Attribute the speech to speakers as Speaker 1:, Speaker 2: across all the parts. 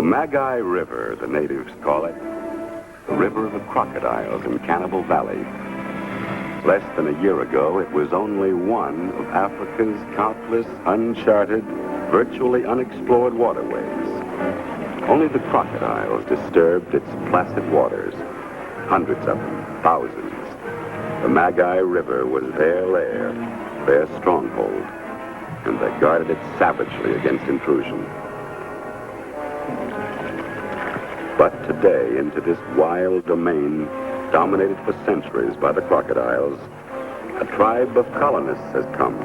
Speaker 1: Magi River, the natives call it, the river of the crocodiles in Cannibal Valley. Less than a year ago, it was only one of Africa's countless, uncharted, virtually unexplored waterways. Only the crocodiles disturbed its placid waters. Hundreds of them, thousands. The Magi River was their lair, their stronghold, and they guarded it savagely against intrusion. But today, into this wild domain, dominated for centuries by the crocodiles, a tribe of colonists has come.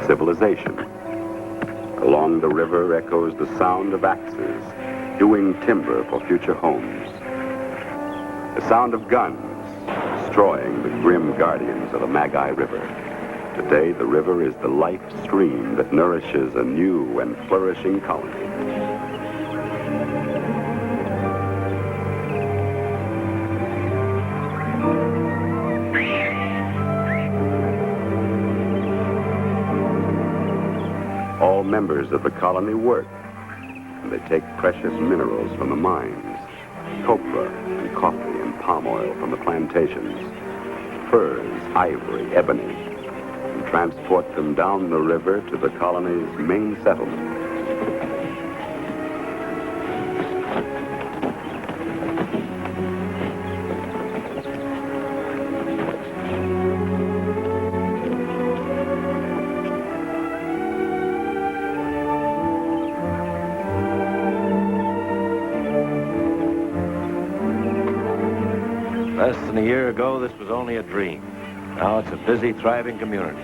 Speaker 1: Civilization. Along the river echoes the sound of axes, hewing timber for future homes. The sound of guns, destroying the grim guardians of the Magi River. Today, the river is the life stream that nourishes a new and flourishing colony. All members of the colony work, and they take precious minerals from the mines, copra and coffee and palm oil from the plantations, furs, ivory, ebony, and transport them down the river to the colony's main settlement.
Speaker 2: Less than a year ago, this was only a dream. Now it's a busy, thriving community.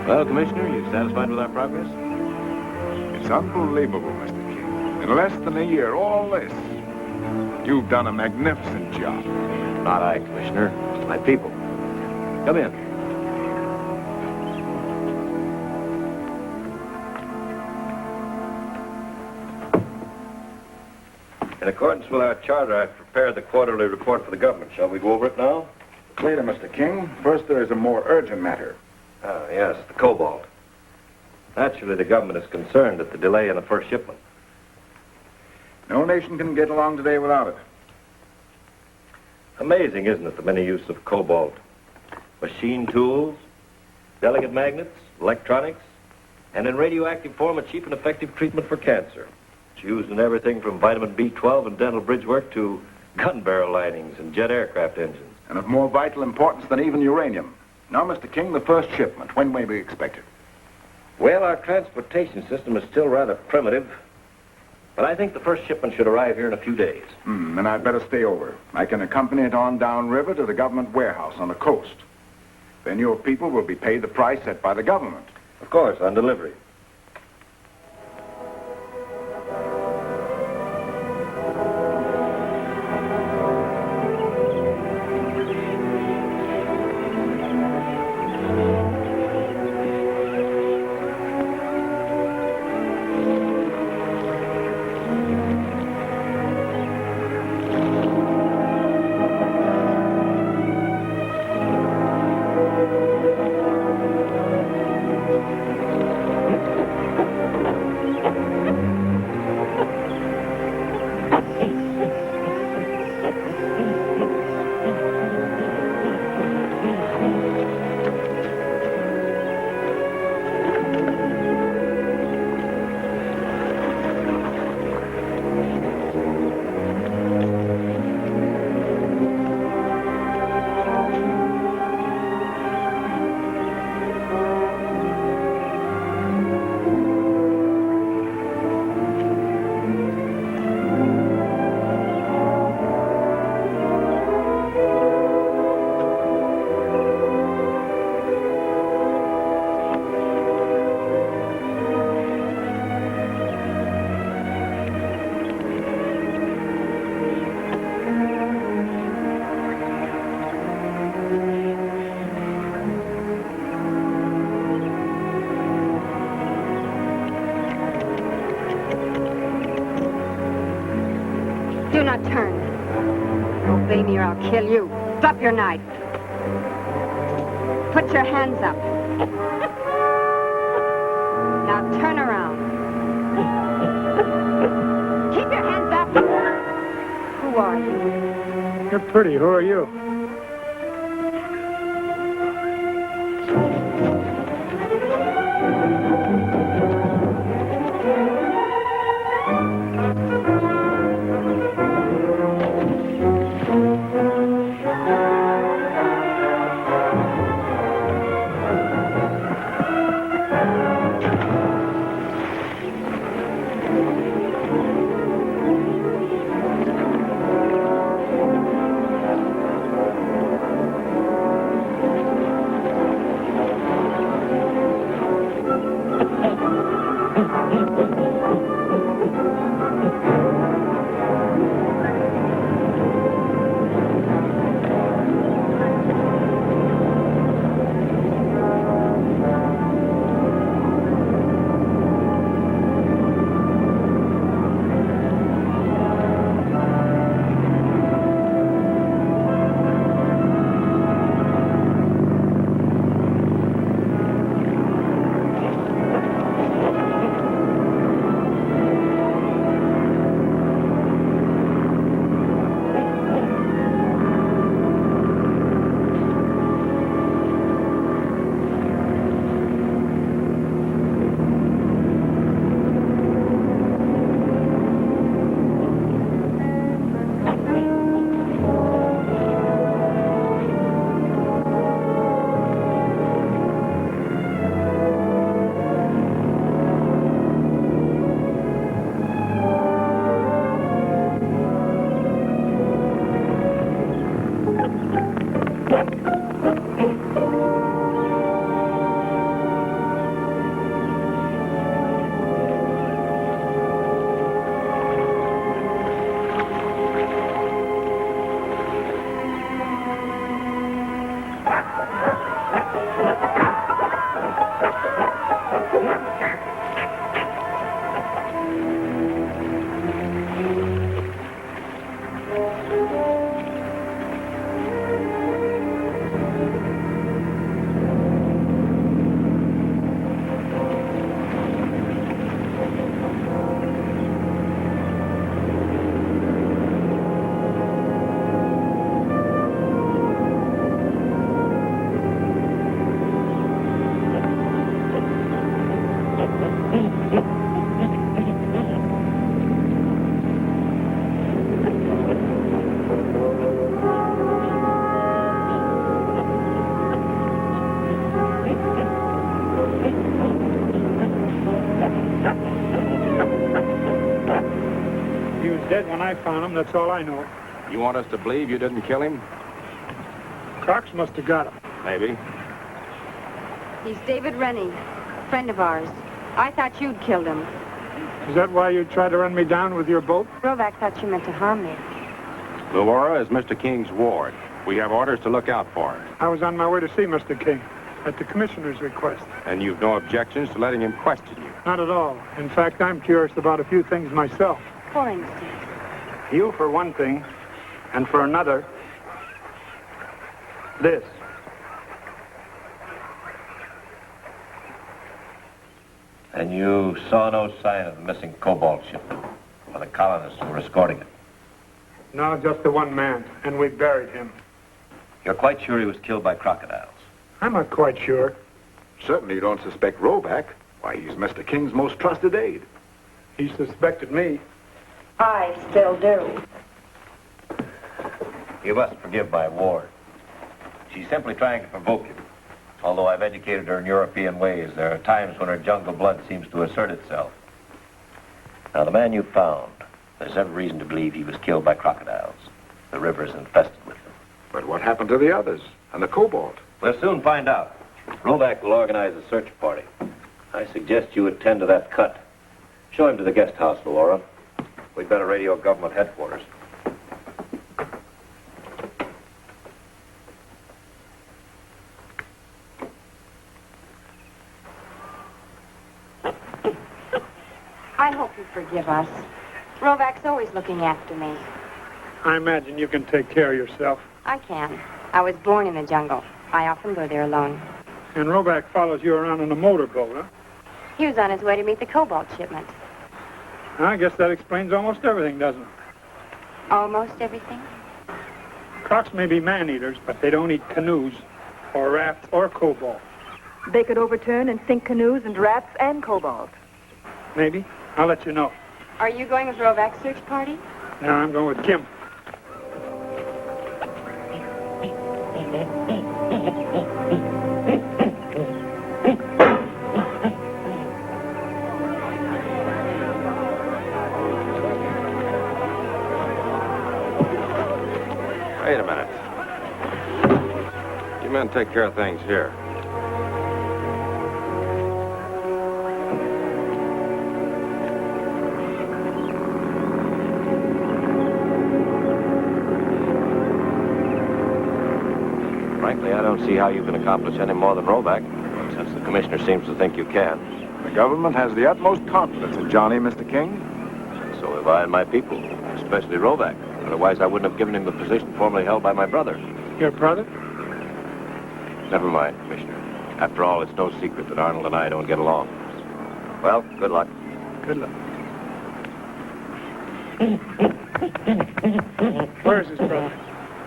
Speaker 2: Well, Commissioner, you satisfied with our progress?
Speaker 3: It's unbelievable, Mr. King. In less than a year, all this. You've done a magnificent job.
Speaker 2: Not I, Commissioner. It's my people. Come in. In accordance with our charter, I've prepared the quarterly report for the government. Shall we go over it now?
Speaker 3: Later, Mr. King. First, there is a more urgent matter.
Speaker 2: Ah, yes, the cobalt. Naturally, the government is concerned at the delay in the first shipment.
Speaker 3: No nation can get along today without it.
Speaker 2: Amazing, isn't it, the many use of cobalt? Machine tools, delicate magnets, electronics, and in radioactive form, a cheap and effective treatment for cancer. It's used in everything from vitamin B12 and dental bridge work to gun barrel linings and jet aircraft engines.
Speaker 3: And of more vital importance than even uranium. Now, Mr. King, the first shipment. When may we expect it?
Speaker 2: Well, our transportation system is still rather primitive, but I think the first shipment should arrive here in a few days.
Speaker 3: Then I'd better stay over. I can accompany it on downriver to the government warehouse on the coast. Then your people will be paid the price set by the government.
Speaker 2: Of course, on delivery.
Speaker 4: Do not turn. Obey me or I'll kill you. Drop your knife. Put your hands up. Now turn around. are you?
Speaker 5: You're pretty. Who are you? Dead when I found him, that's all I know.
Speaker 3: You want us to believe you didn't kill him?
Speaker 5: Cox must have got him.
Speaker 3: Maybe.
Speaker 4: He's David Rennie, a friend of ours. I thought you'd killed him.
Speaker 5: Is that why you tried to run me down with your boat?
Speaker 4: Rovac thought you meant to harm me.
Speaker 3: Laura is Mr. King's ward. We have orders to look out for her.
Speaker 5: I was on my way to see Mr. King, at the commissioner's request.
Speaker 3: And you've no objections to letting him question you?
Speaker 5: Not at all. In fact, I'm curious about a few things myself.
Speaker 4: For instance?
Speaker 5: You, for one thing, and for another, this.
Speaker 2: And you saw no sign of the missing cobalt shipment or the colonists who were escorting it?
Speaker 5: No, just the one man, and we buried him.
Speaker 2: You're quite sure he was killed by crocodiles?
Speaker 5: I'm not quite sure.
Speaker 3: Certainly you don't suspect Roback. Why, he's Mr. King's most trusted aide.
Speaker 5: He suspected me.
Speaker 4: I still do.
Speaker 2: You must forgive my ward. She's simply trying to provoke you. Although I've educated her in European ways, there are times when her jungle blood seems to assert itself. Now, the man you found, there's every reason to believe he was killed by crocodiles. The river's infested with them.
Speaker 3: But what happened to the others? And the cobalt?
Speaker 2: We'll soon find out. Roback will organize a search party. I suggest you attend to that cut. Show him to the guest house, Laura. We'd better radio government headquarters.
Speaker 4: I hope you forgive us. Rovac's always looking after me.
Speaker 5: I imagine you can take care of yourself.
Speaker 4: I can. I was born in the jungle. I often go there alone.
Speaker 5: And Roback follows you around on a motorboat, huh?
Speaker 4: He was on his way to meet the cobalt shipment.
Speaker 5: I guess that explains almost everything, doesn't it?
Speaker 4: Almost everything?
Speaker 5: Crocs may be man-eaters, but they don't eat canoes, or rafts, or cobalt.
Speaker 6: They could overturn and sink canoes and rafts and cobalt.
Speaker 5: Maybe. I'll let you know.
Speaker 4: Are you going with Rovak's search party?
Speaker 5: No, I'm going with Kim.
Speaker 2: Wait a minute. You men take care of things here. Frankly, I don't see how you can accomplish any more than Rovak, since the commissioner seems to think you can.
Speaker 3: The government has the utmost confidence in Johnny, Mr. King.
Speaker 2: So have I and my people, especially Rovak. Otherwise, I wouldn't have given him the position formerly held by my brother.
Speaker 5: Your brother?
Speaker 2: Never mind, Commissioner. After all, it's no secret that Arnold and I don't get along. Well, good luck.
Speaker 5: Good luck. Where's his brother?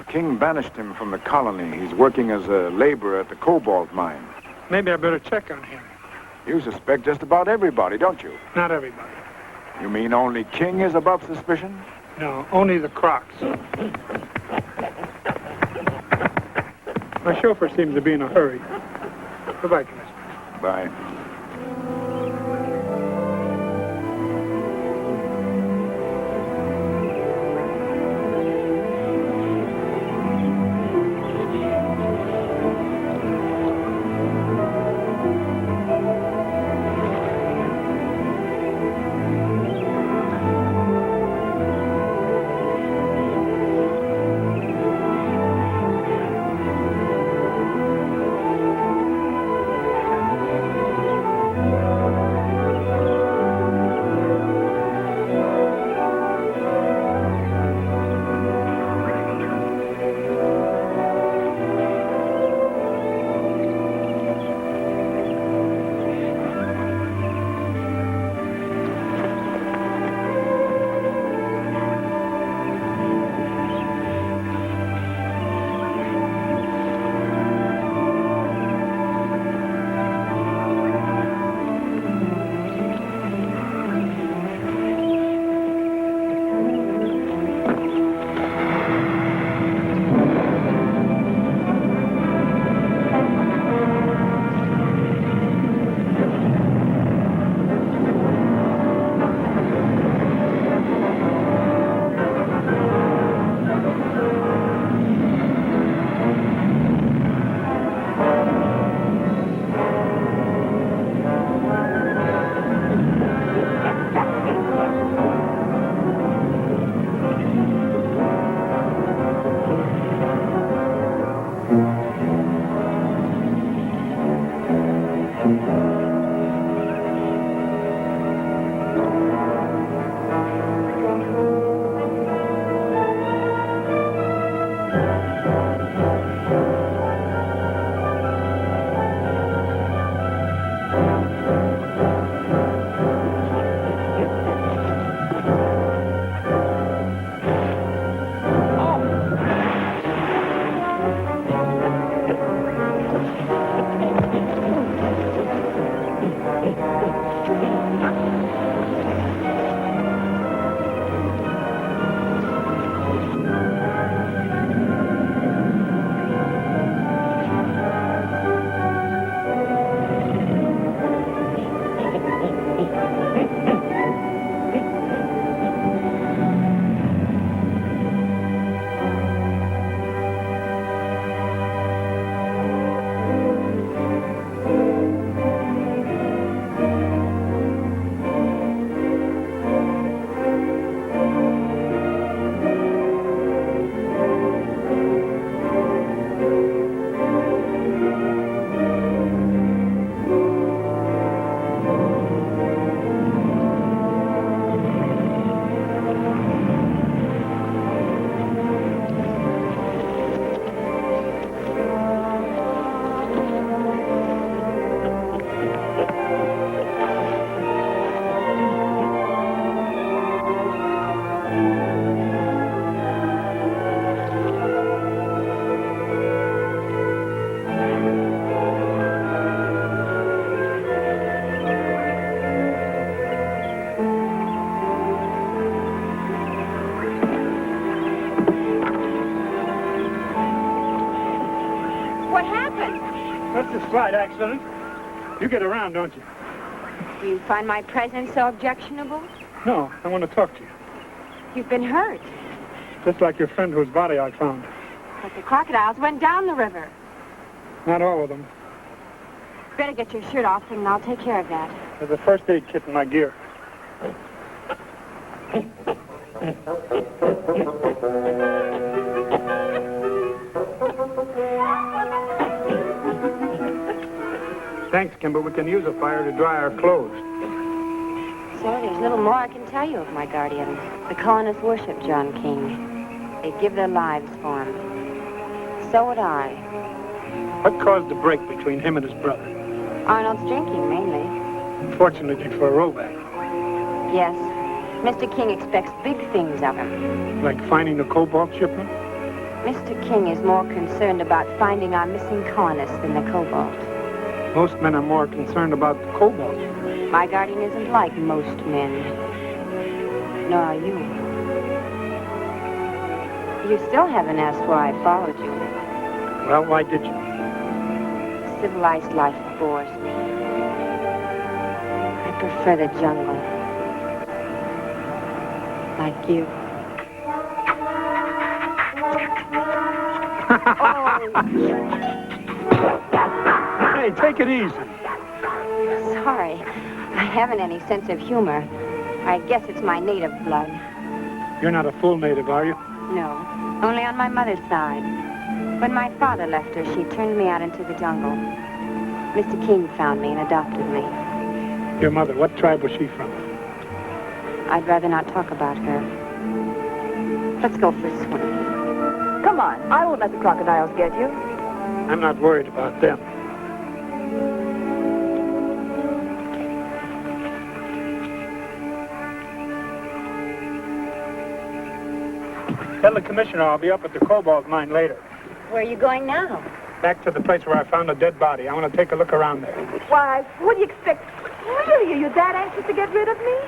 Speaker 3: King banished him from the colony. He's working as a laborer at the cobalt mine.
Speaker 5: Maybe I better check on him.
Speaker 3: You suspect just about everybody, don't you?
Speaker 5: Not everybody.
Speaker 3: You mean only King is above suspicion?
Speaker 5: No, only the Crocs. My chauffeur seems to be in a hurry. Goodbye, Commissioner.
Speaker 3: Bye.
Speaker 5: Just slight accident. You get around, don't you?
Speaker 4: Do you find my presence so objectionable?
Speaker 5: No, I want to talk to you.
Speaker 4: You've been hurt.
Speaker 5: Just like your friend whose body I found.
Speaker 4: But the crocodiles went down the river.
Speaker 5: Not all of them.
Speaker 4: Better get your shirt off, and I'll take care of that.
Speaker 5: There's a first aid kit in my gear. Thanks, Kimber. We can use a fire to dry our clothes.
Speaker 4: So there's little more I can tell you of my guardian. The colonists worship John King. They'd give their lives for him. So would I.
Speaker 5: What caused the break between him and his brother?
Speaker 4: Arnold's drinking, mainly.
Speaker 5: Fortunately for Roback.
Speaker 4: Yes. Mr. King expects big things of him.
Speaker 5: Like finding the cobalt shipment?
Speaker 4: Mr. King is more concerned about finding our missing colonists than the cobalt.
Speaker 5: Most men are more concerned about the cobalt.
Speaker 4: My guardian isn't like most men. Nor are you. You still haven't asked why I followed you.
Speaker 5: Well, why did you?
Speaker 4: Civilized life bores me. I prefer the jungle. Like you.
Speaker 5: Hey, take it easy.
Speaker 4: Sorry. I haven't any sense of humor. I guess it's my native blood.
Speaker 5: You're not a full native, are you?
Speaker 4: No, only on my mother's side. When my father left her, she turned me out into the jungle. Mr. King found me and adopted me.
Speaker 5: Your mother, what tribe was she from?
Speaker 4: I'd rather not talk about her. Let's go for a swim.
Speaker 6: Come on. I won't let the crocodiles get you.
Speaker 5: I'm not worried about them. Tell the commissioner I'll be up at the cobalt mine later.
Speaker 4: Where are you going now?
Speaker 5: Back to the place where I found a dead body. I want to take a look around there.
Speaker 6: Why, what do you expect? Really, are you that anxious to get rid of me?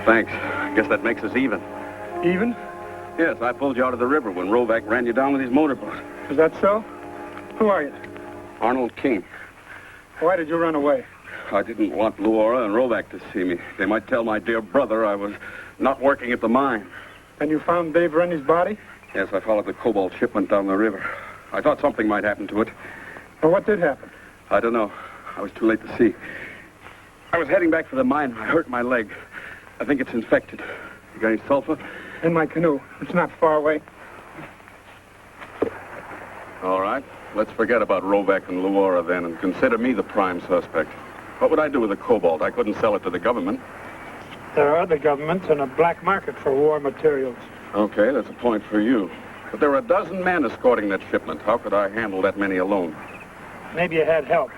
Speaker 7: Thanks. Guess that makes us even.
Speaker 5: Even?
Speaker 7: Yes, I pulled you out of the river when Rovac ran you down with his motorboat.
Speaker 5: Is that so? Who are you?
Speaker 7: Arnold King.
Speaker 5: Why did you run away?
Speaker 7: I didn't want Luora and Rovac to see me. They might tell my dear brother I was not working at the mine.
Speaker 5: And you found Dave Rennie's body?
Speaker 7: Yes, I followed the cobalt shipment down the river. I thought something might happen to it.
Speaker 5: Well, what did happen?
Speaker 7: I don't know. I was too late to see. I was heading back for the mine. I hurt my leg. I think it's infected. You got any sulfur?
Speaker 5: In my canoe. It's not far away.
Speaker 7: All right. Let's forget about Rovac and Luora then and consider me the prime suspect. What would I do with the cobalt? I couldn't sell it to the government.
Speaker 5: There are other governments and a black market for war materials.
Speaker 7: Okay, that's a point for you. But there were a dozen men escorting that shipment. How could I handle that many alone?
Speaker 5: Maybe you had help.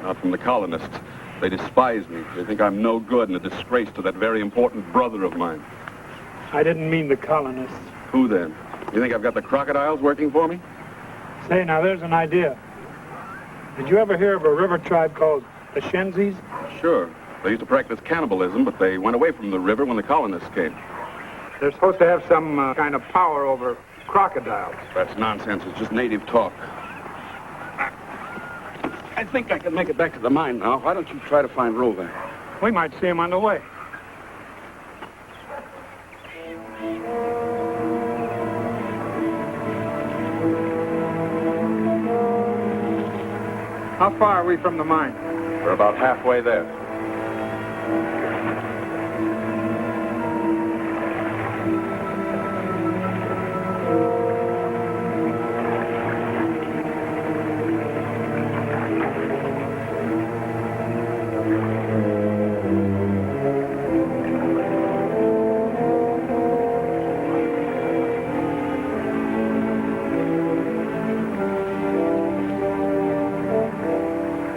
Speaker 7: Not from the colonists. They despise me. They think I'm no good and a disgrace to that very important brother of mine.
Speaker 5: I didn't mean the colonists.
Speaker 7: Who then? You think I've got the crocodiles working for me?
Speaker 5: Say, now there's an idea. Did you ever hear of a river tribe called the Shenzis?
Speaker 7: Sure. They used to practice cannibalism, but they went away from the river when the colonists came.
Speaker 5: They're supposed to have some kind of power over crocodiles.
Speaker 7: That's nonsense. It's just native talk. I think I can make it back to the mine now. Why don't you try to find Rovac?
Speaker 5: We might see him on the way. How far are we from the mine?
Speaker 7: We're about halfway there.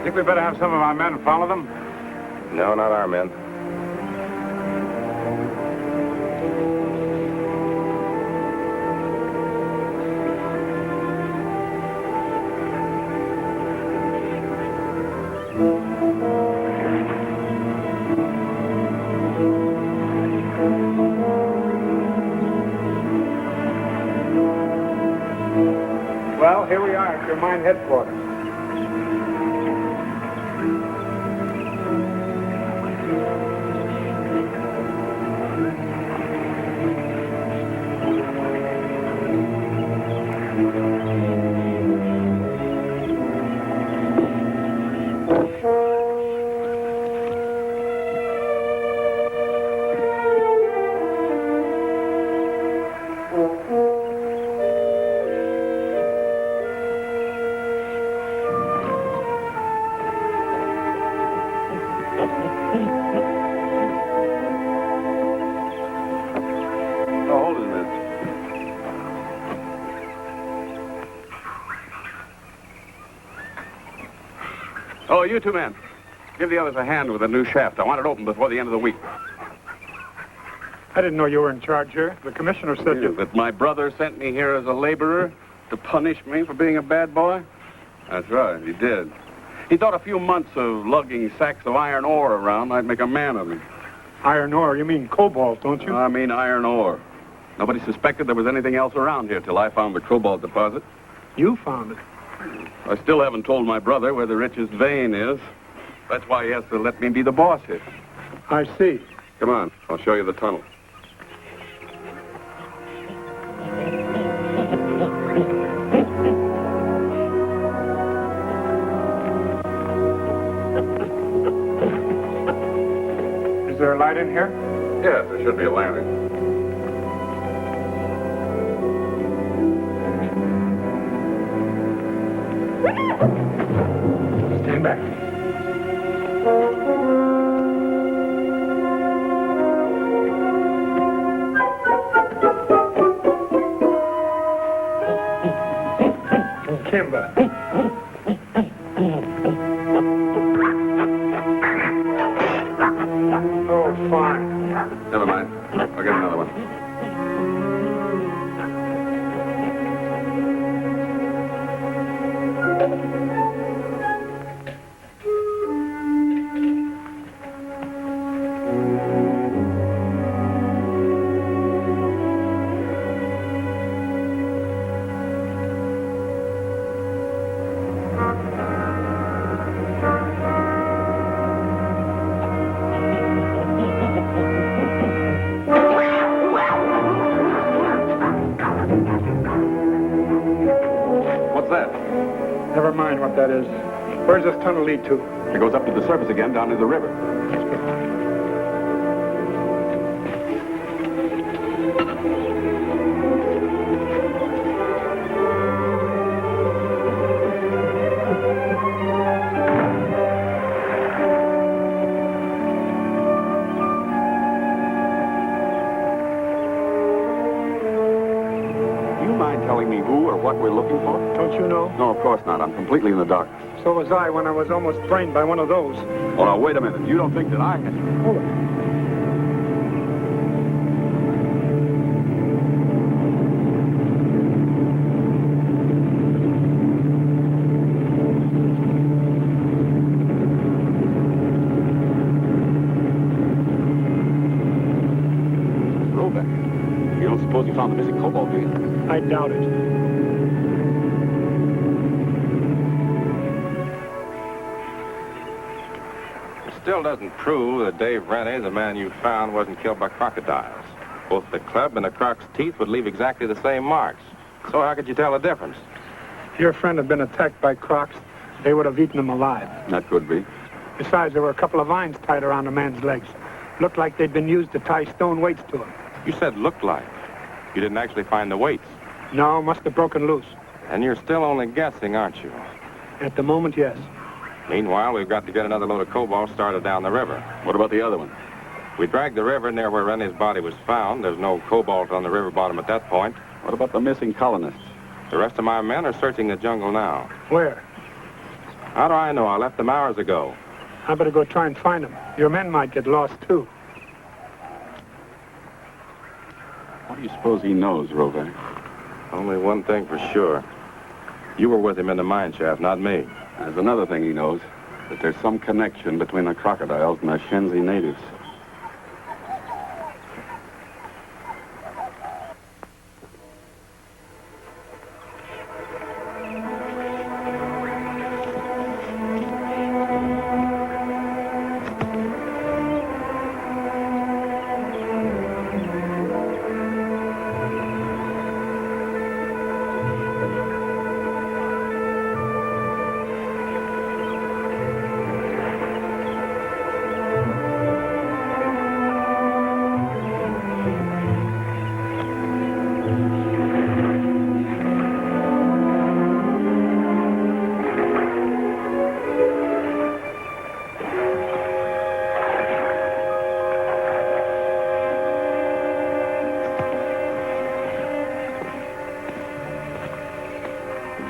Speaker 3: Think we better have some of our men follow them?
Speaker 2: No, not our men.
Speaker 5: Well, here we are at your mine headquarters.
Speaker 7: Oh, you two men. Give the others a hand with the new shaft. I want it open before the end of the week.
Speaker 5: I didn't know you were in charge here. The commissioner said you...
Speaker 7: That my brother sent me here as a laborer to punish me for being a bad boy? That's right, he did. He thought a few months of lugging sacks of iron ore around might make a man of me.
Speaker 5: Iron ore? You mean cobalt, don't you?
Speaker 7: I mean iron ore. Nobody suspected there was anything else around here till I found the cobalt deposit.
Speaker 5: You found it.
Speaker 7: I still haven't told my brother where the richest vein is. That's why he has to let me be the boss here.
Speaker 5: I see.
Speaker 7: Come on, I'll show you the tunnel.
Speaker 5: Is there a light in here?
Speaker 7: Yes, there should be a lantern.
Speaker 5: Stand back. Kimber. Oh, fine.
Speaker 7: Never mind. I'll get another one.
Speaker 5: out, that is. Where's this tunnel lead to?
Speaker 7: It goes up to the surface again down to the river. What we're looking for?
Speaker 5: Don't you know?
Speaker 7: No, of course not. I'm completely in the dark.
Speaker 5: So was I when I was almost brained by one of those.
Speaker 7: Oh, now, wait a minute. You don't think that I can...
Speaker 5: Hold it.
Speaker 7: Roback. You don't suppose you found the missing cobalt, do you?
Speaker 5: I doubt it.
Speaker 8: Still doesn't prove that Dave Rennie, the man you found, wasn't killed by crocodiles. Both the club and the croc's teeth would leave exactly the same marks. So how could you tell the difference?
Speaker 5: If your friend had been attacked by crocs, they would have eaten him alive.
Speaker 7: That could be.
Speaker 5: Besides, there were a couple of vines tied around the man's legs. Looked like they'd been used to tie stone weights to him.
Speaker 8: You said looked like. You didn't actually find the weights.
Speaker 5: No, must have broken loose.
Speaker 8: And you're still only guessing, aren't you?
Speaker 5: At the moment, yes.
Speaker 8: Meanwhile, we've got to get another load of cobalt started down the river.
Speaker 7: What about the other one?
Speaker 8: We dragged the river near where Rennie's body was found. There's no cobalt on the river bottom at that point.
Speaker 7: What about the missing colonists?
Speaker 8: The rest of my men are searching the jungle now.
Speaker 5: Where?
Speaker 8: How do I know? I left them hours ago.
Speaker 5: I better go try and find them. Your men might get lost, too.
Speaker 7: What do you suppose he knows, Rovac?
Speaker 8: Only one thing for sure. You were with him in the mine shaft, not me.
Speaker 7: There's another thing he knows, that there's some connection between the crocodiles and the Shenzi natives.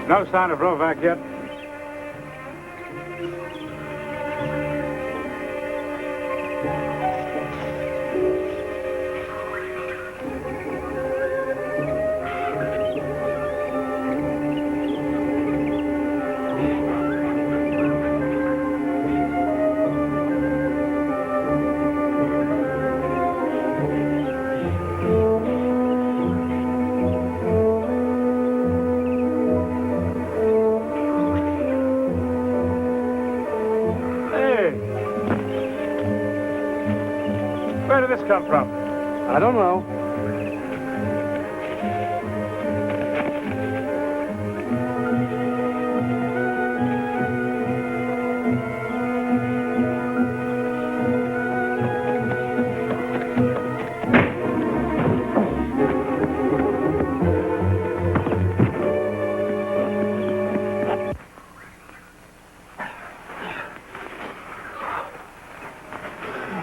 Speaker 5: No sign of Rovac yet. Where did this come from?
Speaker 7: I don't know.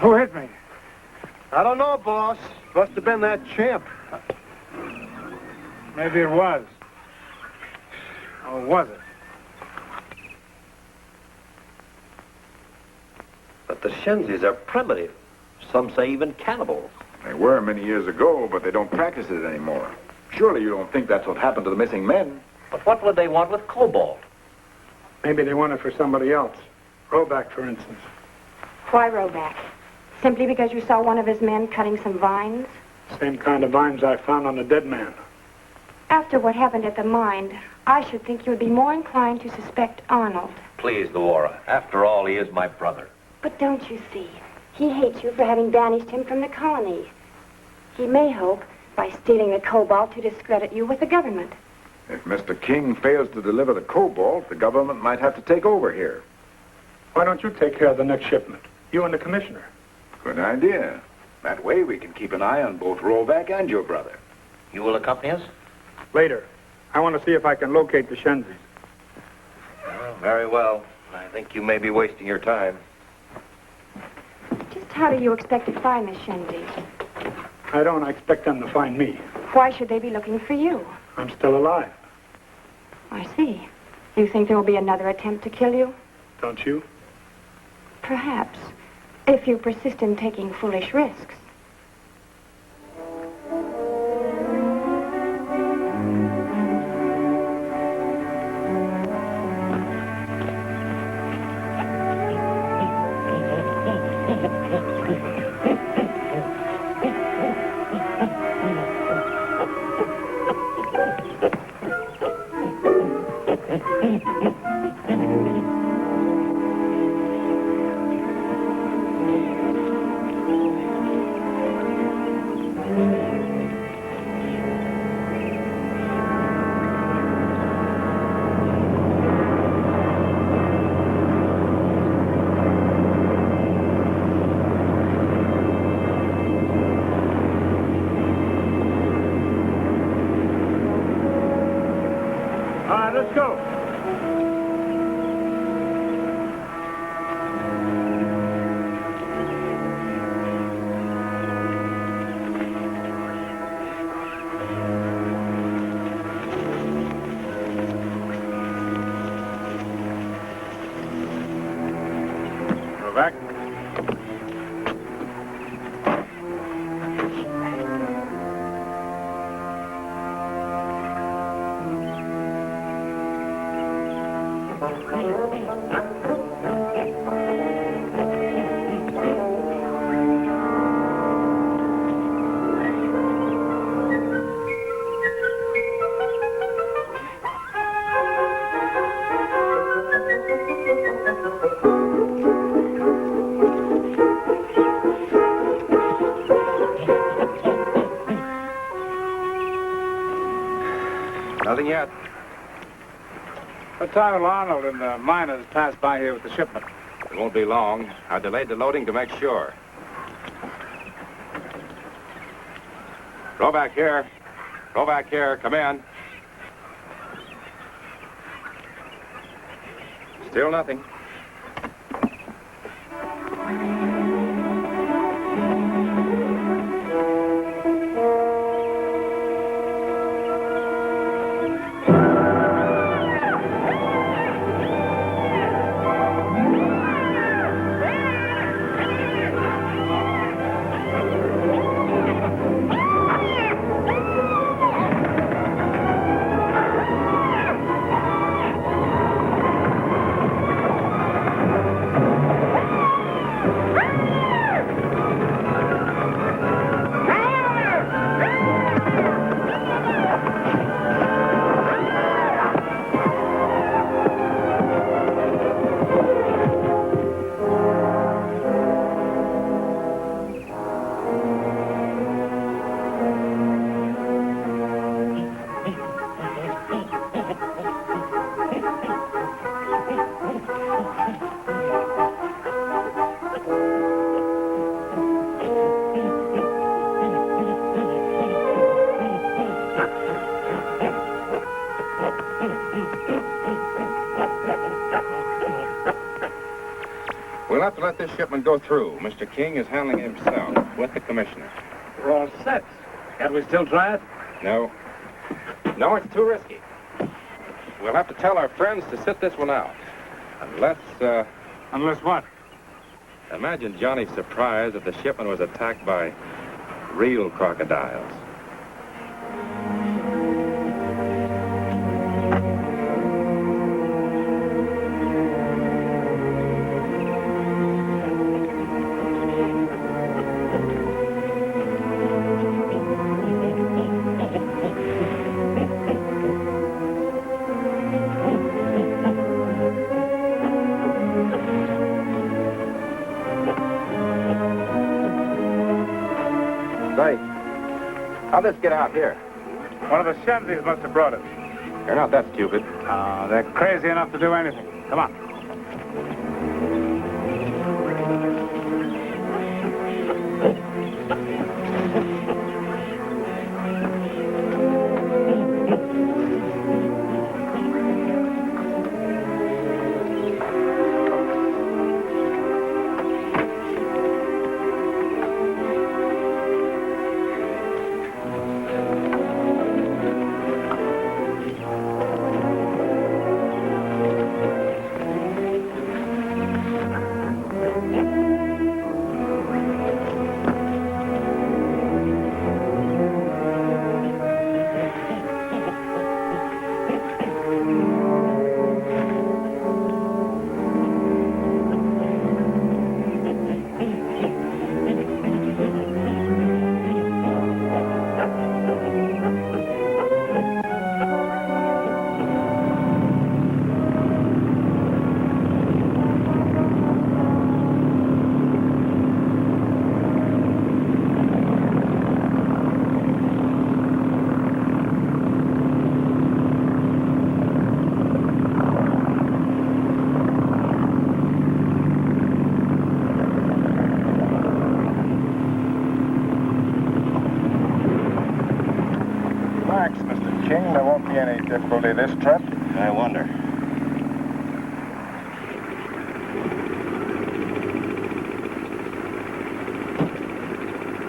Speaker 5: Who hit me?
Speaker 9: I don't know, boss. Must have been that chimp.
Speaker 5: Maybe it was. Or was it?
Speaker 2: But the Shenzis are primitive. Some say even cannibals.
Speaker 3: They were many years ago, but they don't practice it anymore. Surely you don't think that's what happened to the missing men?
Speaker 2: But what would they want with cobalt?
Speaker 5: Maybe they want it for somebody else. Roback, for instance.
Speaker 4: Why Roback? Simply because you saw one of his men cutting some vines?
Speaker 5: Same kind of vines I found on the dead man.
Speaker 4: After what happened at the mine, I should think you would be more inclined to suspect Arnold.
Speaker 2: Please, Laura. After all, he is my brother.
Speaker 4: But don't you see? He hates you for having banished him from the colony. He may hope, by stealing the cobalt, to discredit you with the government.
Speaker 3: If Mr. King fails to deliver the cobalt, the government might have to take over here.
Speaker 5: Why don't you take care of the next shipment? You and the commissioner.
Speaker 3: Good idea. That way we can keep an eye on both Rollback and your brother.
Speaker 2: You will accompany us?
Speaker 5: Later. I want to see if I can locate the Shenzis.
Speaker 2: Well, very well. I think you may be wasting your time.
Speaker 4: Just how do you expect to find the Shenzis?
Speaker 5: I don't expect them to find me.
Speaker 4: Why should they be looking for you?
Speaker 5: I'm still alive.
Speaker 4: I see. You think there will be another attempt to kill you?
Speaker 5: Don't you?
Speaker 4: Perhaps, if you persist in taking foolish risks.
Speaker 5: Let's go.
Speaker 7: Go back.
Speaker 8: Nothing yet.
Speaker 9: What time will Arnold and the miners pass by here with the shipment?
Speaker 8: It won't be long. I delayed the loading to make sure. Row back here. Row back here. Come in. Still nothing. We'll have to let this shipment go through. Mr. King is handling it himself with the commissioner.
Speaker 9: We're all set. Can't we still try it?
Speaker 8: No. No, it's too risky. We'll have to tell our friends to sit this one out. Unless,
Speaker 9: Unless what?
Speaker 8: imagine Johnny's surprise if the shipment was attacked by real crocodiles. Say, how'd this get out here?
Speaker 9: One of the Shenzis must have brought it.
Speaker 8: You're not that stupid.
Speaker 9: They're crazy enough to do anything. Come on.
Speaker 3: Relax, Mr. King. There won't be any difficulty this trip.
Speaker 2: I wonder.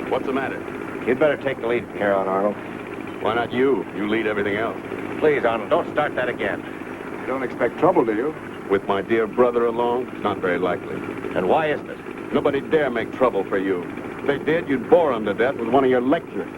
Speaker 7: What's the matter?
Speaker 2: You'd better take the lead from here on, Arnold.
Speaker 7: Why not you? You lead everything else.
Speaker 2: Please, Arnold, don't start that again.
Speaker 3: You don't expect trouble, do you?
Speaker 7: With my dear brother along? Not very likely.
Speaker 2: And why isn't it?
Speaker 7: Nobody dare make trouble for you. If they did, you'd bore them to death with one of your lectures.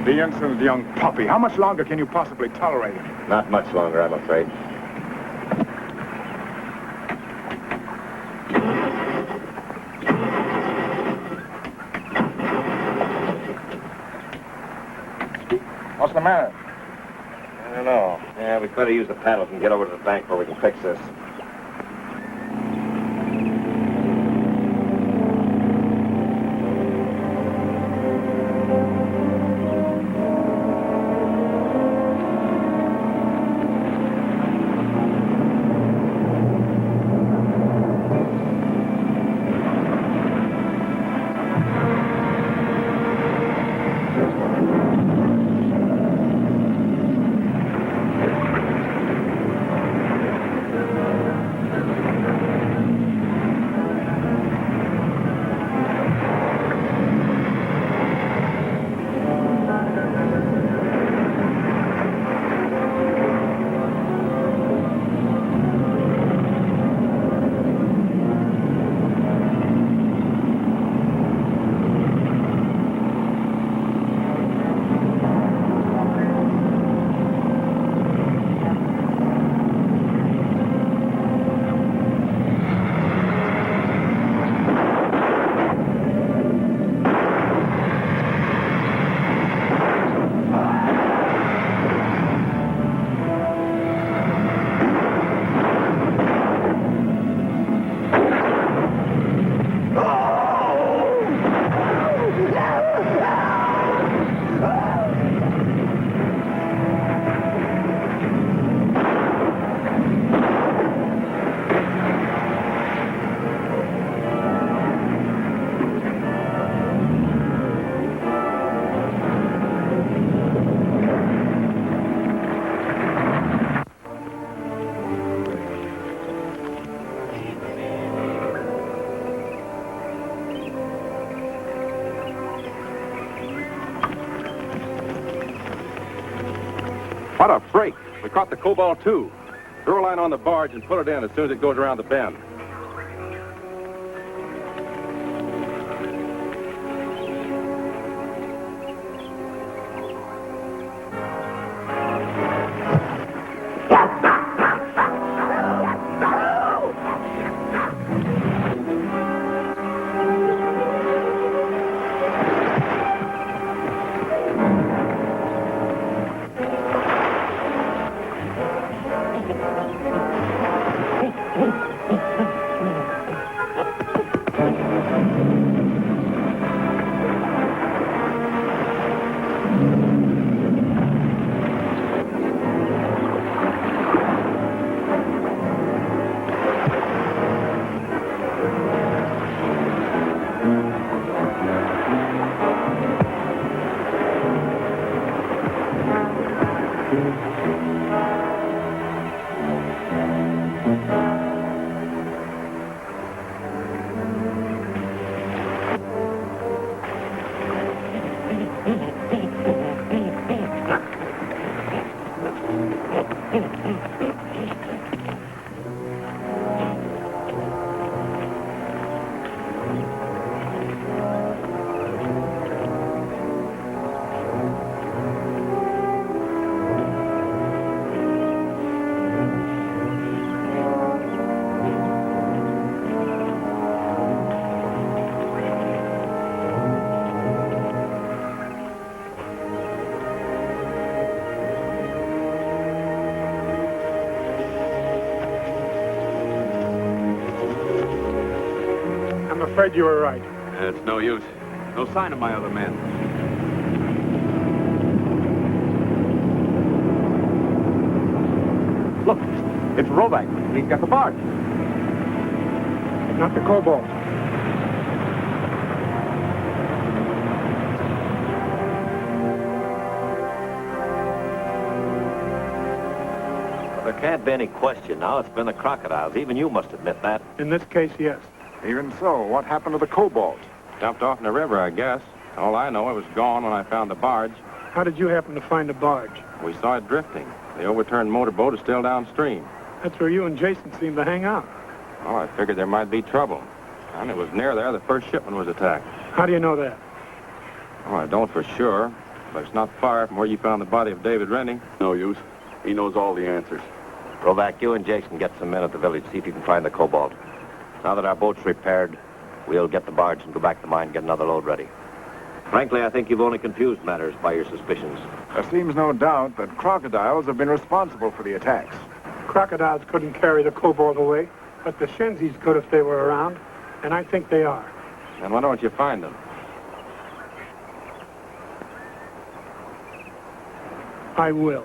Speaker 3: The insolent young puppy. How much longer can you possibly tolerate him?
Speaker 2: Not much longer, I'm afraid.
Speaker 3: What's the matter?
Speaker 2: I don't know. Yeah, we better use the paddles and get over to the bank where we can fix this.
Speaker 8: What a freak. We caught the cobalt, too. Throw a line on the barge and pull it in as soon as it goes around the bend.
Speaker 5: afraid you were right.
Speaker 7: It's no use. No sign of my other men. Look, it's Roback. He's got the barge.
Speaker 5: Not the cobalt.
Speaker 2: There can't be any question now. It's been the crocodiles. Even you must admit that.
Speaker 5: In this case, yes.
Speaker 3: Even so, what happened to the cobalt?
Speaker 8: Dumped off in the river, I guess. All I know, it was gone when I found the barge.
Speaker 5: How did you happen to find the barge?
Speaker 8: We saw it drifting. The overturned motorboat is still downstream.
Speaker 5: That's where you and Jason seem to hang out.
Speaker 8: Oh, I figured there might be trouble. And it was near there the first shipment was attacked.
Speaker 5: How do you know that?
Speaker 8: Oh, I don't for sure, but it's not far from where you found the body of David Rennie.
Speaker 7: No use. He knows all the answers.
Speaker 2: Roback, you and Jason get some men at the village. See if you can find the cobalt. Now that our boat's repaired, we'll get the barge and go back to the mine and get another load ready. Frankly, I think you've only confused matters by your suspicions.
Speaker 3: There seems no doubt that crocodiles have been responsible for the attacks.
Speaker 5: Crocodiles couldn't carry the cobalt away, but the Shenzis could if they were around, and I think they are.
Speaker 8: And why don't you find them?
Speaker 5: I will.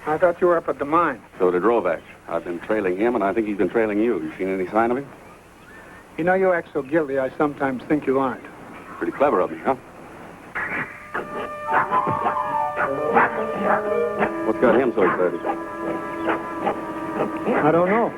Speaker 5: I thought you were up at the mine.
Speaker 7: So did Rovac. I've been trailing him, and I think he's been trailing you. You seen any sign of him?
Speaker 5: You know, you act so guilty, I sometimes think you aren't.
Speaker 7: Pretty clever of me, huh? What's got him so excited?
Speaker 5: I don't know.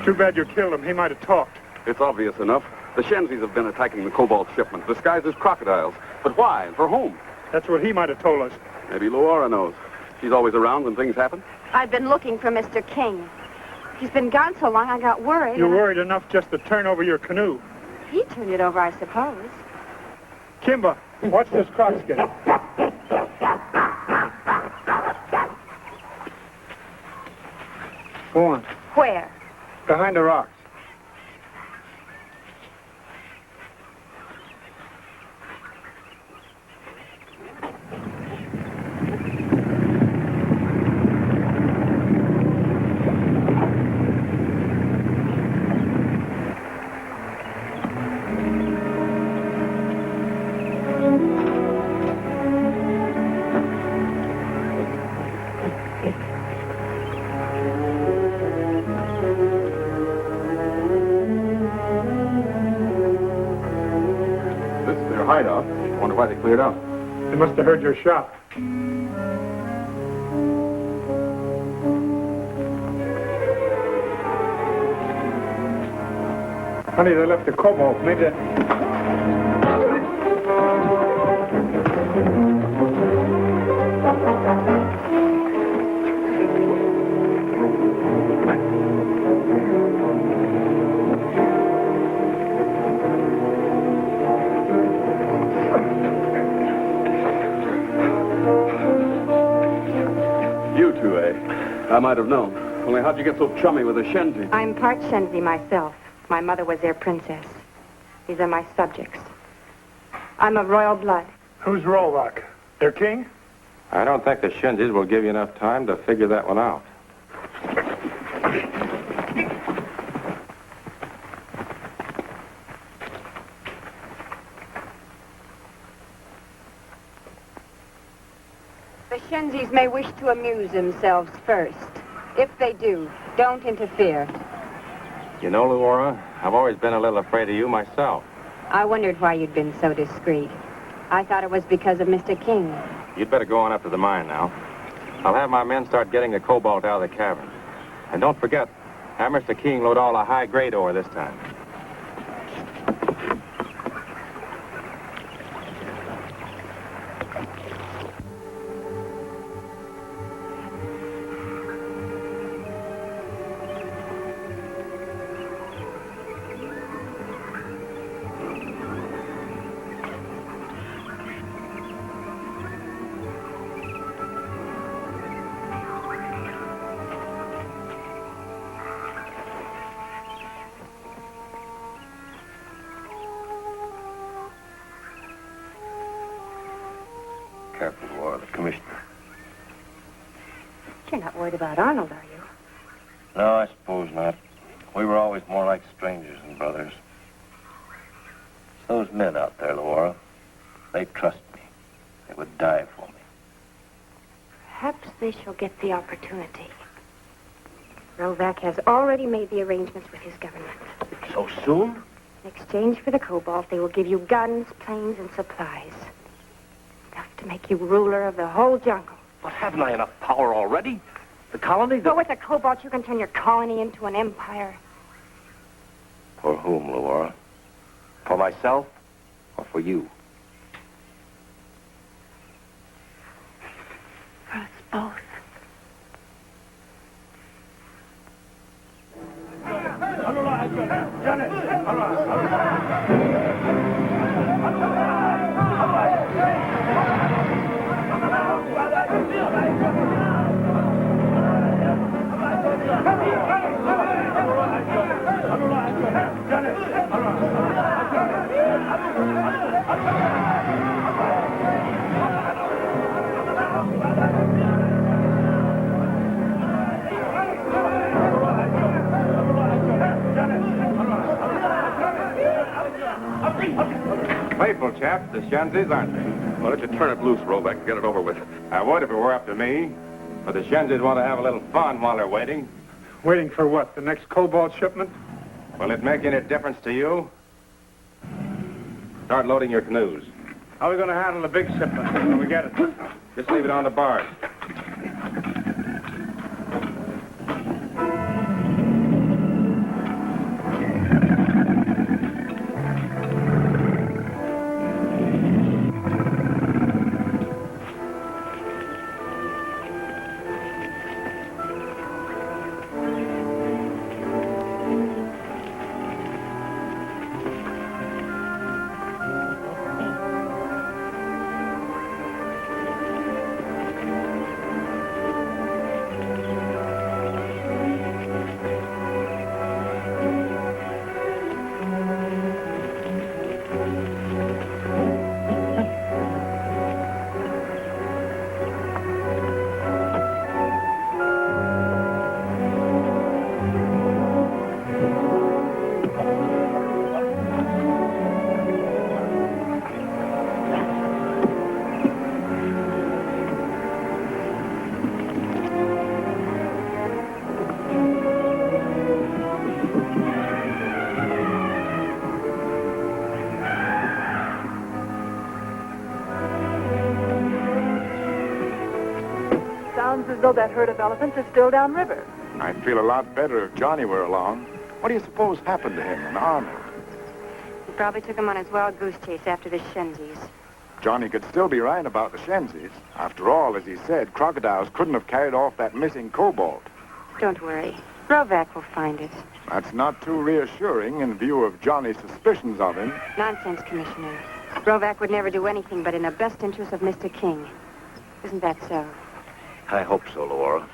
Speaker 5: Too bad you killed him. He might have talked.
Speaker 7: It's obvious enough. The Shenzis have been attacking the cobalt shipment, disguised as crocodiles. But why and for whom?
Speaker 5: That's what he might have told us.
Speaker 7: Maybe Laura knows. She's always around when things happen.
Speaker 4: I've been looking for Mr. King. He's been gone so long, I got worried.
Speaker 5: You're worried enough just to turn over your canoe.
Speaker 4: He turned it over, I suppose.
Speaker 5: Kimba, watch this croc skin. Go on.
Speaker 6: Where?
Speaker 5: Behind the rocks.
Speaker 7: Hideout. Wonder why they cleared out.
Speaker 5: They must have heard your shot. Honey, they left the cobalt. Maybe they...
Speaker 7: You two, eh? I might have known. Only how'd you get so chummy with a Shenzi?
Speaker 4: I'm part Shenzi myself. My mother was their princess. These are my subjects. I'm of royal blood.
Speaker 5: Who's Rollock? Their king?
Speaker 8: I don't think the Shindies will give you enough time to figure that one out.
Speaker 4: The Shenzis may wish to amuse themselves first. If they do, don't interfere.
Speaker 8: You know, Luora, I've always been a little afraid of you myself.
Speaker 4: I wondered why you'd been so discreet. I thought it was because of Mr. King.
Speaker 8: You'd better go on up to the mine now. I'll have my men start getting the cobalt out of the cavern. And don't forget, have Mr. King load all the high-grade ore this time.
Speaker 2: Careful, Laura, the commissioner.
Speaker 4: You're not worried about Arnold, are you?
Speaker 2: No, I suppose not. We were always more like strangers than brothers. It's those men out there, Laura. They trust me. They would die for me.
Speaker 4: Perhaps they shall get the opportunity. Rovak has already made the arrangements with his government.
Speaker 2: So soon?
Speaker 4: In exchange for the cobalt, they will give you guns, planes, and supplies. Enough to make you ruler of the whole jungle.
Speaker 2: But haven't I enough power already? The colony?
Speaker 4: But with the cobalt, you can turn your colony into an empire.
Speaker 2: For whom, Laura? For myself or for you?
Speaker 4: For us both.
Speaker 8: Playful chaps, the Shenzies, aren't they?
Speaker 7: Why don't you turn it loose, Roback, and get it over with?
Speaker 8: I would if it were up to me. But the Shenzies want to have a little fun while they're waiting.
Speaker 5: Waiting for what? The next cobalt shipment?
Speaker 8: Will it make any difference to you? Start loading your canoes.
Speaker 9: How are we going to handle the big shipment when we get it?
Speaker 8: Just leave it on the barge.
Speaker 6: as though that herd of elephants is still downriver.
Speaker 3: I'd feel a lot better if Johnny were along. What do you suppose happened to him and Arnold?
Speaker 4: He probably took him on his wild goose chase after the Shenzies.
Speaker 3: Johnny could still be right about the Shenzies. After all, as he said, crocodiles couldn't have carried off that missing cobalt.
Speaker 4: Don't worry. Rovak will find it.
Speaker 3: That's not too reassuring in view of Johnny's suspicions of him.
Speaker 4: Nonsense, Commissioner. Rovak would never do anything but in the best interest of Mr. King. Isn't that so?
Speaker 2: I hope so, Laura.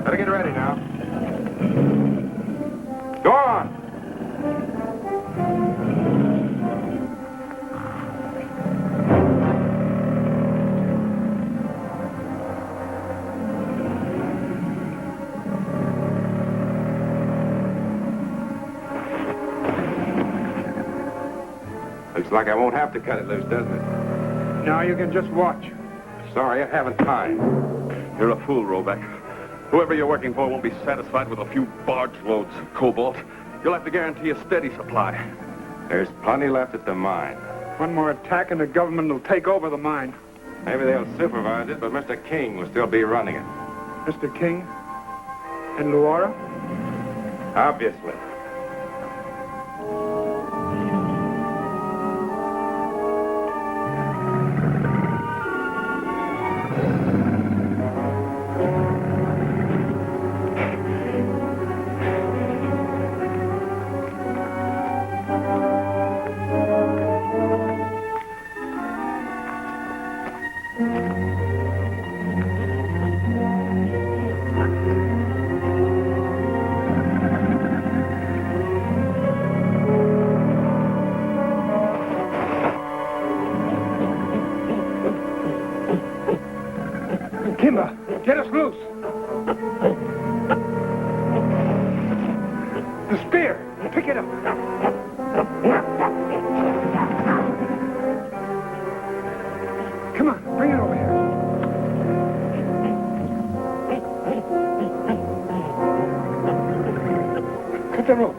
Speaker 3: Better get ready now. Go on.
Speaker 8: Looks like I won't have to cut it loose, doesn't it?
Speaker 5: Now you can just watch.
Speaker 8: Sorry, I haven't time.
Speaker 7: You're a fool, Rovak. Whoever you're working for won't be satisfied with a few barge loads of cobalt. You'll have to guarantee a steady supply.
Speaker 8: There's plenty left at the mine.
Speaker 5: One more attack and the government will take over the mine.
Speaker 8: Maybe they'll supervise it, but Mr. King will still be running it.
Speaker 5: Mr. King and Laura?
Speaker 8: Obviously.
Speaker 5: Kimber, get us loose. The spear, pick it up. Come on, bring it over here. Cut the rope.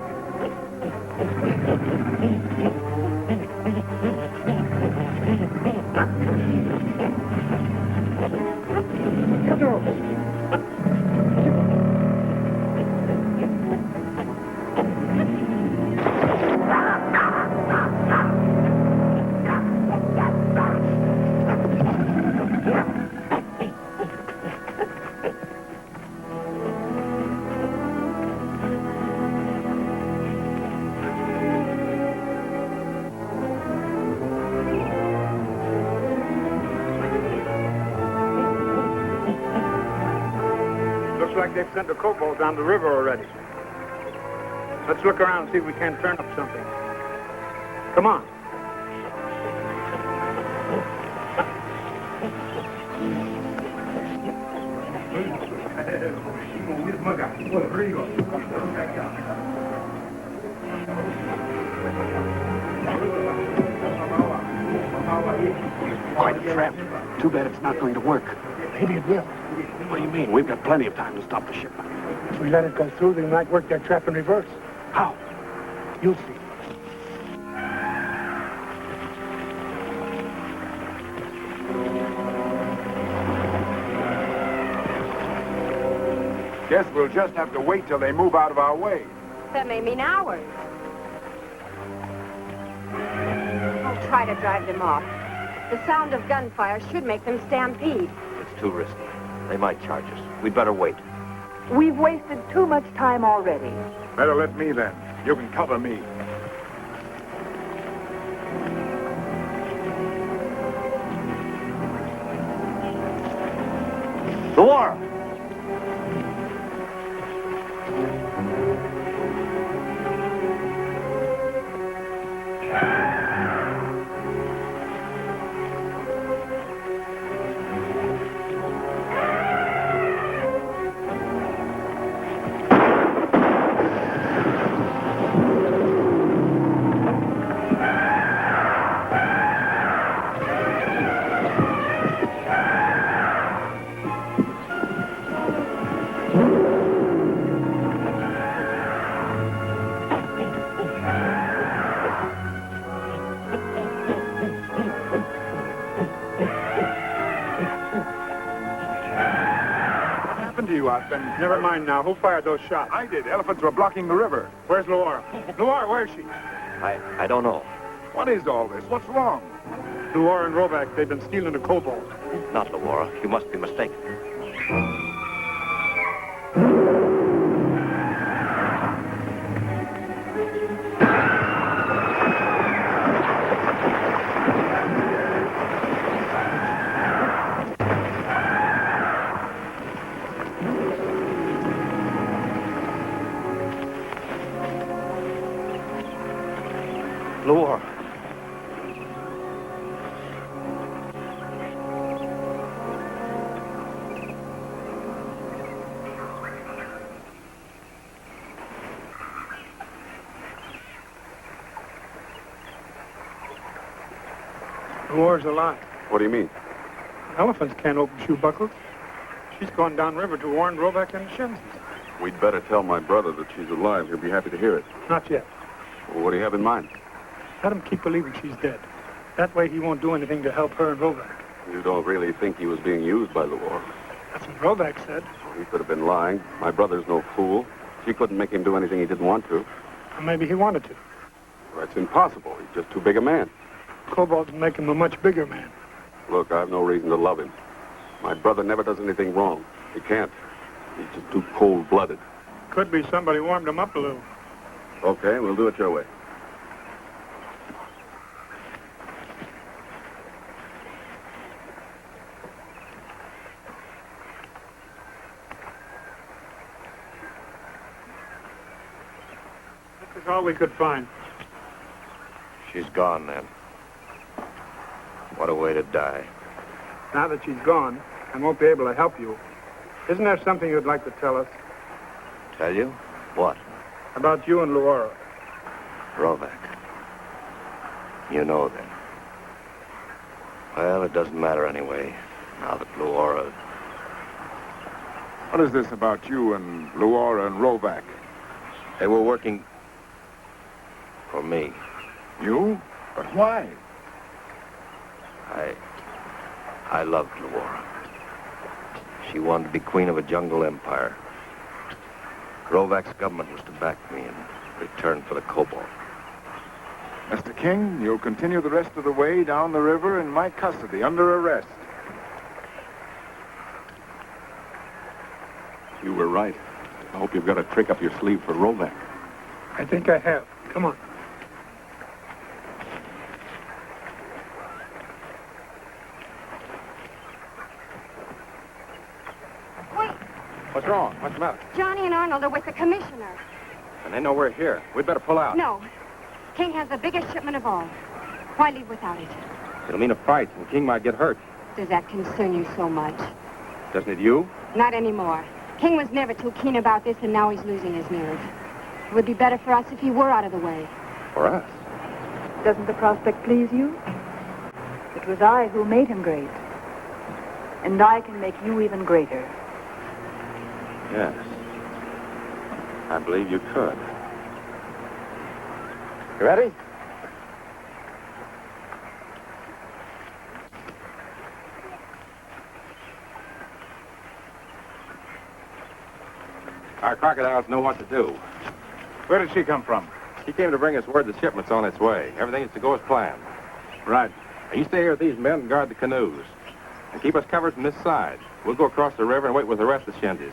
Speaker 5: Cut the rope. Looks like they've sent a cobalt down the river already. Let's look around and see if we can't turn up something. Come on.
Speaker 10: Quite a trap. Too bad it's not going to work.
Speaker 5: Maybe it will.
Speaker 10: What do you mean? We've got plenty of time to stop the shipment.
Speaker 5: If we let it go through, they might work their trap in reverse.
Speaker 10: How?
Speaker 5: You'll see.
Speaker 3: Guess we'll just have to wait till they move out of our way.
Speaker 4: That may mean hours. I'll try to drive them off. The sound of gunfire should make them stampede.
Speaker 2: It's too risky. They might charge us. We'd better wait.
Speaker 6: We've wasted too much time already.
Speaker 3: Better let me then. You can cover me.
Speaker 2: Laura!
Speaker 3: lot, then...
Speaker 5: Never mind now. Who fired those shots?
Speaker 3: I did. Elephants were blocking the river.
Speaker 5: Where's Luora? Luora, where is she?
Speaker 2: I don't know.
Speaker 3: What is all this? What's wrong?
Speaker 5: Luora and Rovac, they've been stealing the cobalt.
Speaker 2: Not Luora. You must be mistaken. Luora.
Speaker 5: Luora's alive.
Speaker 7: What do you mean?
Speaker 5: Elephants can't open shoe buckles. She's gone downriver to warn Rovac and the Shenzis.
Speaker 7: We'd better tell my brother that she's alive. He'll be happy to hear it.
Speaker 5: Not yet.
Speaker 7: Well, what do you have in mind?
Speaker 5: Let him keep believing she's dead. That way he won't do anything to help her and Rovac.
Speaker 7: You don't really think he was being used by the war?
Speaker 5: That's what Rovac said.
Speaker 7: He could have been lying. My brother's no fool. She couldn't make him do anything he didn't want to.
Speaker 5: Or maybe he wanted to.
Speaker 7: That's impossible. He's just too big a man.
Speaker 5: Cobalt's make him a much bigger man.
Speaker 7: Look, I've no reason to love him. My brother never does anything wrong. He can't. He's just too cold-blooded.
Speaker 5: Could be somebody warmed him up a little.
Speaker 7: Okay, we'll do it your way.
Speaker 5: This is all we could find.
Speaker 2: She's gone then. What a way to die.
Speaker 5: Now that she's gone, I won't be able to help you. Isn't there something you'd like to tell us?
Speaker 2: Tell you? What?
Speaker 5: About you and Luora.
Speaker 2: Rovac. You know then. Well, it doesn't matter anyway, now that Luora...
Speaker 3: What is this about you and Luora and Rovac?
Speaker 2: They were working for me.
Speaker 3: You? But why?
Speaker 2: I loved Luora. She wanted to be queen of a jungle empire. Rovac's government was to back me in return for the cobalt.
Speaker 3: Mr. King, you'll continue the rest of the way down the river in my custody, under arrest.
Speaker 7: You were right. I hope you've got a trick up your sleeve for Rovac.
Speaker 5: I think I have. Come on.
Speaker 8: What's wrong? What's the matter?
Speaker 4: Johnny and Arnold are with the commissioner.
Speaker 8: And they know we're here. We'd better pull out.
Speaker 4: No. King has the biggest shipment of all. Why leave without it?
Speaker 8: It'll mean a fight, and King might get hurt.
Speaker 4: Does that concern you so much?
Speaker 8: Doesn't it you?
Speaker 4: Not anymore. King was never too keen about this, and now he's losing his nerve. It would be better for us if he were out of the way.
Speaker 8: For us?
Speaker 6: Doesn't the prospect please you? It was I who made him great. And I can make you even greater.
Speaker 8: Yes. I believe you could. You ready? Our crocodiles know what to do.
Speaker 3: Where did she come from?
Speaker 8: He came to bring us word the shipment's on its way. Everything is to go as planned.
Speaker 3: Right.
Speaker 8: Now, you stay here with these men and guard the canoes. And keep us covered from this side. We'll go across the river and wait with the rest of the shanties.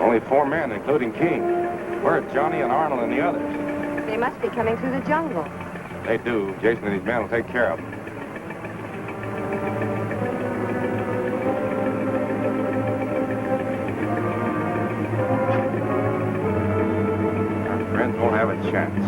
Speaker 8: Only 4 men, including King. Where are Johnny and Arnold and the others?
Speaker 4: They must be coming through the jungle.
Speaker 8: They do. Jason and his men will take care of them. Our friends won't have a chance.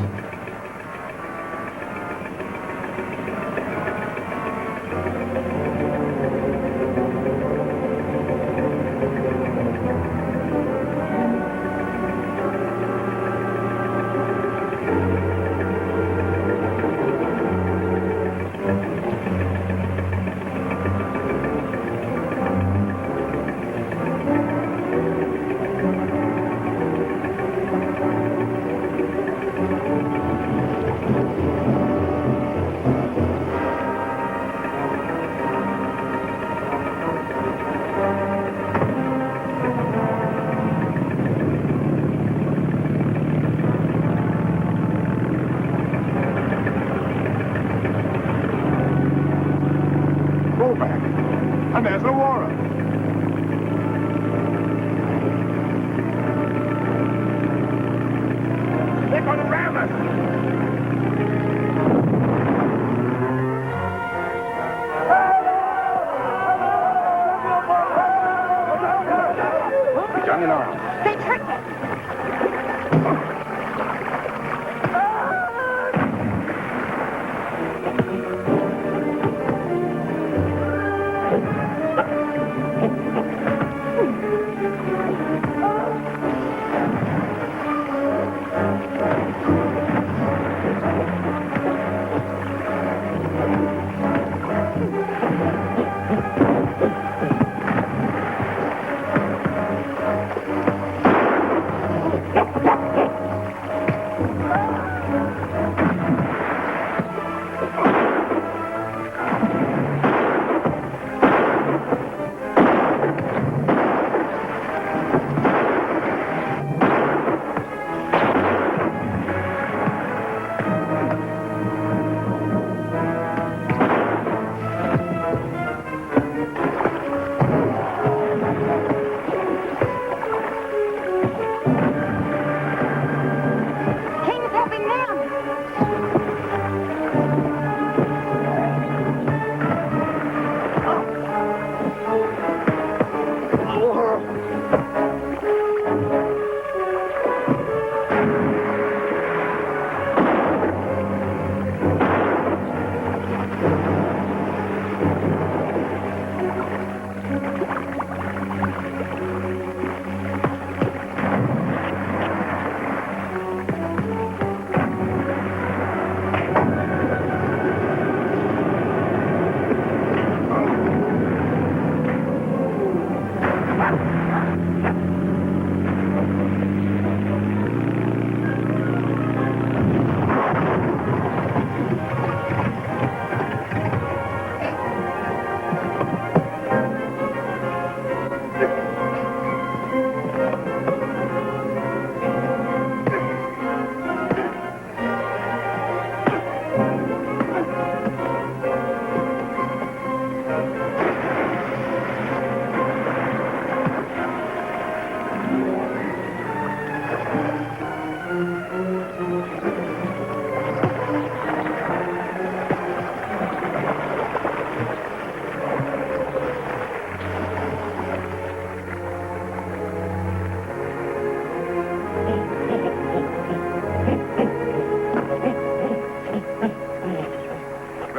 Speaker 3: And there's Aurora. They're going to ram us.
Speaker 8: Johnny and Arnold.
Speaker 4: They tricked us.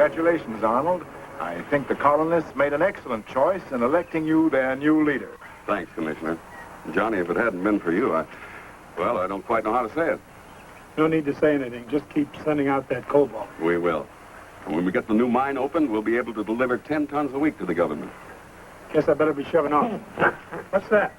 Speaker 3: Congratulations, Arnold. I think the colonists made an excellent choice in electing you their new leader.
Speaker 7: Thanks, Commissioner. Johnny, if it hadn't been for you, I don't quite know how to say it.
Speaker 5: No need to say anything. Just keep sending out that cobalt.
Speaker 7: We will. And when we get the new mine opened, we'll be able to deliver 10 tons a week to the government.
Speaker 5: Guess I better be shoving off. What's that?